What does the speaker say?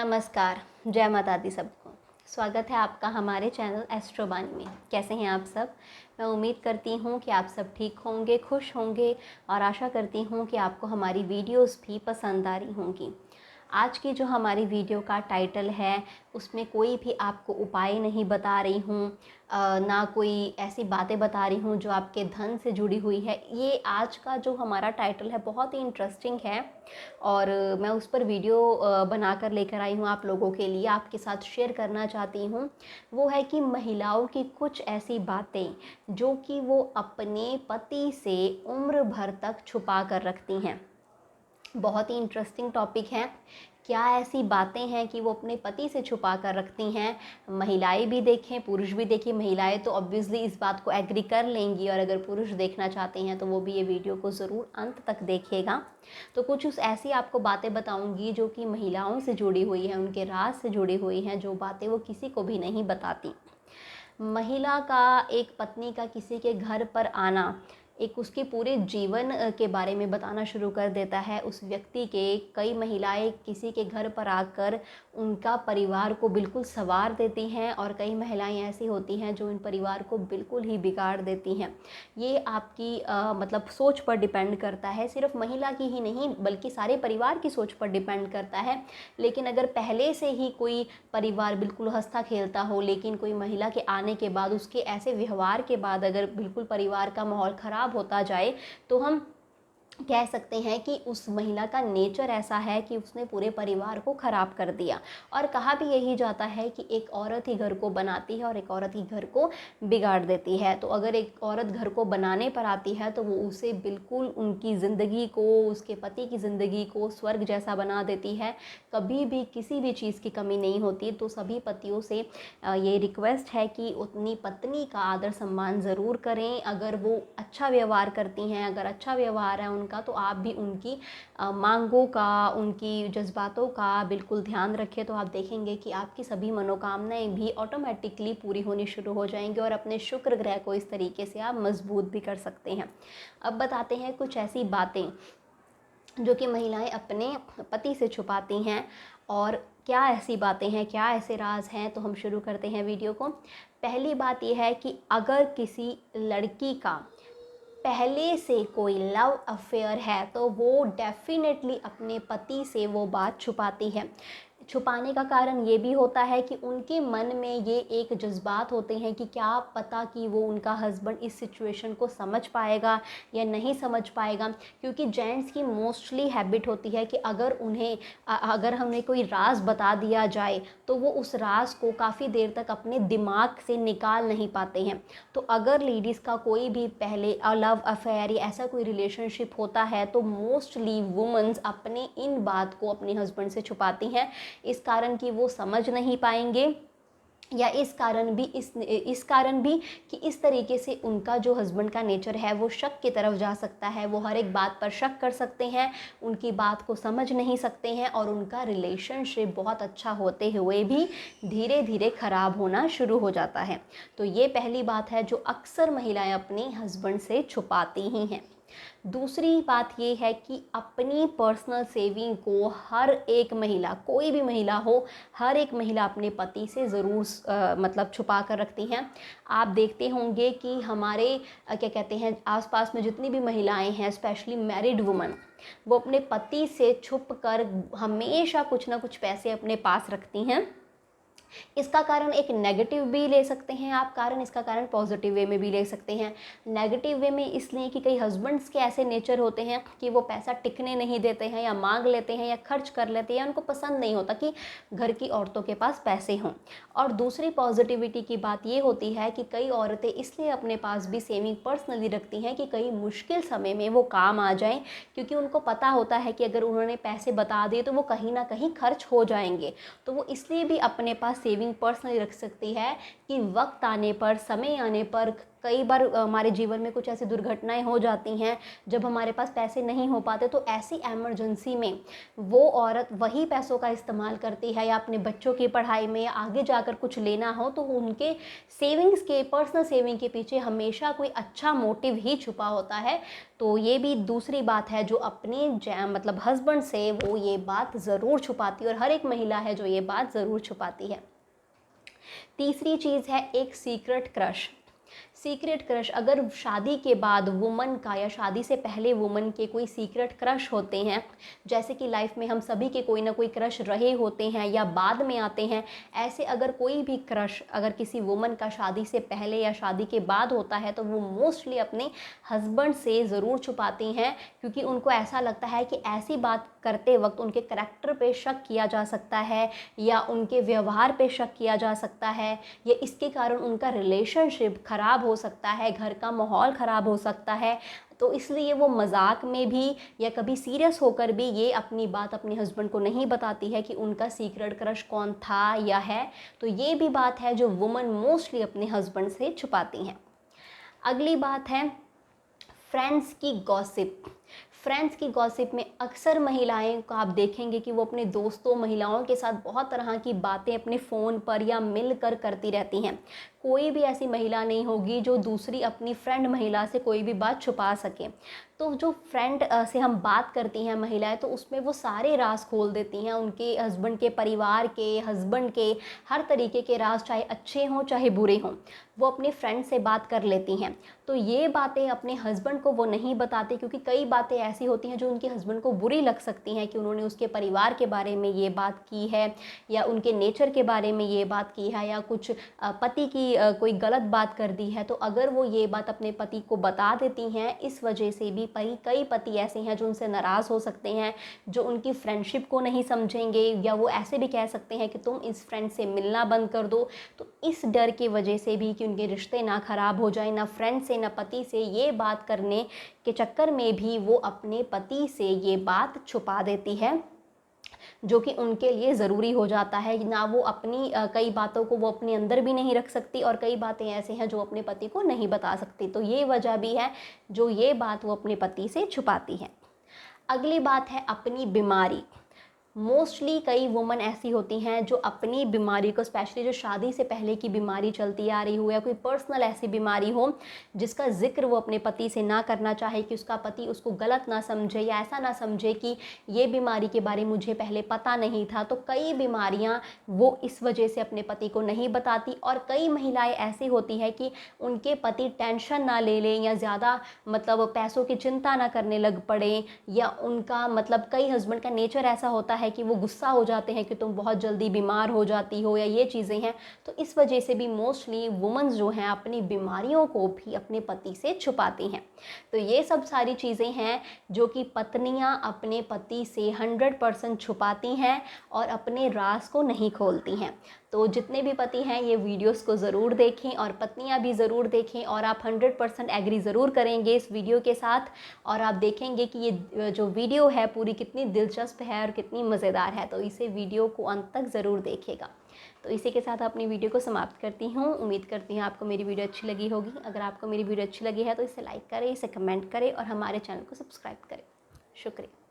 नमस्कार, जय माता दी सबको। स्वागत है आपका हमारे चैनल एस्ट्रोबानी में। कैसे हैं आप सब? मैं उम्मीद करती हूँ कि आप सब ठीक होंगे, खुश होंगे और आशा करती हूँ कि आपको हमारी वीडियोस भी पसंद आ रही होंगी। आज की जो हमारी वीडियो का टाइटल है, उसमें कोई भी आपको उपाय नहीं बता रही हूँ, ना कोई ऐसी बातें बता रही हूँ जो आपके धन से जुड़ी हुई है। ये आज का जो हमारा टाइटल है बहुत ही इंटरेस्टिंग है और मैं उस पर वीडियो बना कर लेकर आई हूँ आप लोगों के लिए, आपके साथ शेयर करना चाहती हूँ। वो है कि महिलाओं की कुछ ऐसी बातें जो कि वो अपने पति से उम्र भर तक छुपा कर रखती हैं। बहुत ही इंटरेस्टिंग टॉपिक है। क्या ऐसी बातें हैं कि वो अपने पति से छुपा कर रखती हैं? महिलाएं भी देखें, पुरुष भी देखें। महिलाएं तो ऑब्वियसली इस बात को एग्री कर लेंगी और अगर पुरुष देखना चाहते हैं तो वो भी ये वीडियो को ज़रूर अंत तक देखिएगा। तो कुछ उस ऐसी आपको बातें बताऊंगी जो कि महिलाओं से जुड़ी हुई हैं, उनके राज से जुड़ी हुई हैं, जो बातें वो किसी को भी नहीं बताती। महिला का, एक पत्नी का किसी के घर पर आना एक उसके पूरे जीवन के बारे में बताना शुरू कर देता है। उस व्यक्ति के, कई महिलाएं किसी के घर पर आकर उनका परिवार को बिल्कुल संवार देती हैं और कई महिलाएं ऐसी होती हैं जो इन परिवार को बिल्कुल ही बिगाड़ देती हैं। ये आपकी मतलब सोच पर डिपेंड करता है, सिर्फ महिला की ही नहीं बल्कि सारे परिवार की सोच पर डिपेंड करता है। लेकिन अगर पहले से ही कोई परिवार बिल्कुल हंसता खेलता हो, लेकिन कोई महिला के आने के बाद, उसके ऐसे व्यवहार के बाद अगर बिल्कुल परिवार का माहौल ख़राब होता जाए, तो हम कह सकते हैं कि उस महिला का नेचर ऐसा है कि उसने पूरे परिवार को ख़राब कर दिया। और कहा भी यही जाता है कि एक औरत ही घर को बनाती है और एक औरत ही घर को बिगाड़ देती है। तो अगर एक औरत घर को बनाने पर आती है तो वो उसे बिल्कुल उनकी ज़िंदगी को, उसके पति की ज़िंदगी को स्वर्ग जैसा बना देती है। कभी भी किसी भी चीज़ की कमी नहीं होती। तो सभी पतियों से ये रिक्वेस्ट है कि अपनी पत्नी का आदर सम्मान ज़रूर करें। अगर वो अच्छा व्यवहार करती हैं, अगर अच्छा व्यवहार है उनका, तो आप भी उनकी मांगों का, उनकी जज्बातों का बिल्कुल ध्यान रखें। तो आप देखेंगे कि आपकी सभी मनोकामनाएं भी ऑटोमेटिकली पूरी होनी शुरू हो जाएंगी और अपने शुक्र ग्रह को इस तरीके से आप मजबूत भी कर सकते हैं। अब बताते हैं कुछ ऐसी बातें जो कि महिलाएं अपने पति से छुपाती हैं और क्या ऐसी बातें हैं, क्या ऐसे राज हैं। तो हम शुरू करते हैं वीडियो को। पहली बात यह है कि अगर किसी लड़की का पहले से कोई लव अफेयर है तो वो डेफिनेटली अपने पति से वो बात छुपाती है। छुपाने का कारण ये भी होता है कि उनके मन में ये एक जज्बात होते हैं कि क्या पता कि वो उनका हस्बैंड इस सिचुएशन को समझ पाएगा या नहीं समझ पाएगा। क्योंकि जेंट्स की मोस्टली हैबिट होती है कि अगर हमें कोई राज बता दिया जाए तो वो उस राज को काफ़ी देर तक अपने दिमाग से निकाल नहीं पाते हैं। तो अगर लेडीज़ का कोई भी पहले लव अफेयर या ऐसा कोई रिलेशनशिप होता है तो मोस्टली वुमेन्स अपने इन बात को अपने हस्बैंड से छुपाती हैं, इस कारण कि वो समझ नहीं पाएंगे या इस कारण भी कि इस तरीके से उनका जो हस्बैंड का नेचर है वो शक की तरफ जा सकता है। वो हर एक बात पर शक कर सकते हैं, उनकी बात को समझ नहीं सकते हैं और उनका रिलेशनशिप बहुत अच्छा होते हुए भी धीरे धीरे ख़राब होना शुरू हो जाता है। तो ये पहली बात है जो अक्सर महिलाएं अपने हस्बैंड से छुपाती ही हैं। दूसरी बात ये है कि अपनी पर्सनल सेविंग को हर एक महिला, कोई भी महिला हो, हर एक महिला अपने पति से ज़रूर मतलब छुपा कर रखती हैं। आप देखते होंगे कि हमारे क्या कहते हैं, आसपास में जितनी भी महिलाएं हैं, स्पेशली मैरिड वुमन, वो अपने पति से छुप कर हमेशा कुछ ना कुछ पैसे अपने पास रखती हैं। इसका कारण एक नेगेटिव भी ले सकते हैं आप कारण, इसका कारण पॉजिटिव वे में भी ले सकते हैं। नेगेटिव वे में इसलिए कि कई हस्बैंड्स के ऐसे नेचर होते हैं कि वो पैसा टिकने नहीं देते हैं या मांग लेते हैं या खर्च कर लेते हैं, उनको पसंद नहीं होता कि घर की औरतों के पास पैसे हों। और दूसरी पॉजिटिविटी की बात ये होती है कि कई औरतें इसलिए अपने पास भी सेविंग पर्सनली रखती हैं कि कई मुश्किल समय में वो काम आ जाएं, क्योंकि उनको पता होता है कि अगर उन्होंने पैसे बता दिए तो वो कहीं ना कहीं खर्च हो जाएंगे। तो वो इसलिए भी अपने पास सेविंग पर्सनली रख सकती है कि वक्त आने पर, समय आने पर कई बार हमारे जीवन में कुछ ऐसी दुर्घटनाएं हो जाती हैं जब हमारे पास पैसे नहीं हो पाते, तो ऐसी इमरजेंसी में वो औरत वही पैसों का इस्तेमाल करती है, या अपने बच्चों की पढ़ाई में या आगे जाकर कुछ लेना हो तो उनके सेविंग्स के, पर्सनल सेविंग के पीछे हमेशा कोई अच्छा मोटिव ही छुपा होता है। तो ये भी दूसरी बात है जो अपने मतलब हस्बैंड से वो ये बात ज़रूर छुपाती है, और हर एक महिला है जो ये बात ज़रूर छुपाती है। तीसरी चीज़ है एक सीक्रेट क्रश। सीक्रेट क्रश, अगर शादी के बाद वुमन का या शादी से पहले वुमन के कोई सीक्रेट क्रश होते हैं, जैसे कि लाइफ में हम सभी के कोई ना कोई क्रश रहे होते हैं या बाद में आते हैं, ऐसे अगर कोई भी क्रश अगर किसी वुमन का शादी से पहले या शादी के बाद होता है तो वो मोस्टली अपने हस्बैंड से ज़रूर छुपाती हैं, क्योंकि उनको ऐसा लगता है कि ऐसी बात करते वक्त उनके करैक्टर पे शक किया जा सकता है या उनके व्यवहार पे शक किया जा सकता है, या इसके कारण उनका रिलेशनशिप ख़राब हो सकता है, घर का माहौल ख़राब हो सकता है। तो इसलिए वो मजाक में भी या कभी सीरियस होकर भी ये अपनी बात अपने हस्बैंड को नहीं बताती है कि उनका सीक्रेट क्रश कौन था या है। तो ये भी बात है जो वुमन मोस्टली अपने हस्बैंड से छुपाती हैं। अगली बात है फ्रेंड्स की गॉसिप। फ्रेंड्स की गॉसिप में अक्सर महिलाएं को आप देखेंगे कि वो अपने दोस्तों, महिलाओं के साथ बहुत तरह की बातें अपने फ़ोन पर या मिलकर करती रहती हैं। कोई भी ऐसी महिला नहीं होगी जो दूसरी अपनी फ्रेंड महिला से कोई भी बात छुपा सके। तो जो फ्रेंड से हम बात करती हैं महिलाएं, तो उसमें वो सारे राज खोल देती हैं, उनके हस्बैंड के, परिवार के, हस्बैंड के, हर तरीके के राज, चाहे अच्छे हों चाहे बुरे हों, वो अपने फ्रेंड से बात कर लेती हैं। तो ये बातें अपने हस्बैंड को वो नहीं बताती, क्योंकि कई बातें ऐसी होती हैं जो उनके हस्बैंड को बुरी लग सकती हैं कि उन्होंने उसके परिवार के बारे में ये बात की है, या उनके नेचर के बारे में ये बात की है, या कुछ पति की कोई गलत बात कर दी है। तो अगर वो ये बात अपने पति को बता देती हैं, इस वजह से भी कई पति ऐसे हैं जो उनसे नाराज़ हो सकते हैं, जो उनकी फ्रेंडशिप को नहीं समझेंगे, या वो ऐसे भी कह सकते हैं कि तुम इस फ्रेंड से मिलना बंद कर दो। तो इस डर की वजह से भी कि उनके रिश्ते ना ख़राब हो जाए, ना फ्रेंड से ना पति से, ये बात करने के चक्कर में भी वो अपने पति से ये बात छुपा देती है, जो कि उनके लिए ज़रूरी हो जाता है। ना वो अपनी कई बातों को वो अपने अंदर भी नहीं रख सकती, और कई बातें ऐसे हैं जो अपने पति को नहीं बता सकती। तो ये वजह भी है जो ये बात वो अपने पति से छुपाती है। अगली बात है अपनी बीमारी। मोस्टली कई वुमन ऐसी होती हैं जो अपनी बीमारी को, स्पेशली जो शादी से पहले की बीमारी चलती आ रही हो या कोई पर्सनल ऐसी बीमारी हो जिसका जिक्र वो अपने पति से ना करना चाहे, कि उसका पति उसको गलत ना समझे या ऐसा ना समझे कि ये बीमारी के बारे में मुझे पहले पता नहीं था। तो कई बीमारियां वो इस वजह से अपने पति को नहीं बताती, और कई महिलाएं ऐसी होती है कि उनके पति टेंशन ना ले लें या ज़्यादा मतलब पैसों की चिंता ना करने लग पड़े, या उनका मतलब कई हस्बैंड का नेचर ऐसा होता है कि वो गुस्सा हो जाते हैं कि तुम बहुत जल्दी बीमार हो जाती हो, या ये चीज़ें हैं। तो इस वजह से भी मोस्टली वुमेन्स जो हैं अपनी बीमारियों को भी अपने पति से छुपाती हैं। तो ये सब सारी चीज़ें हैं जो कि पत्नियां अपने पति से 100% छुपाती हैं और अपने राज को नहीं खोलती हैं। तो जितने भी पति हैं ये वीडियोस को ज़रूर देखें, और पत्नियां भी ज़रूर देखें, और आप 100% एग्री ज़रूर करेंगे इस वीडियो के साथ, और आप देखेंगे कि ये जो वीडियो है पूरी कितनी दिलचस्प है और कितनी मज़ेदार है। तो इसे वीडियो को अंत तक ज़रूर देखिएगा। तो इसी के साथ अपनी वीडियो को समाप्त करती हूँ। उम्मीद करती हूँ आपको मेरी वीडियो अच्छी लगी होगी। अगर आपको मेरी वीडियो अच्छी लगी है तो इसे लाइक करें, इसे कमेंट करें और हमारे चैनल को सब्सक्राइब करें। शुक्रिया।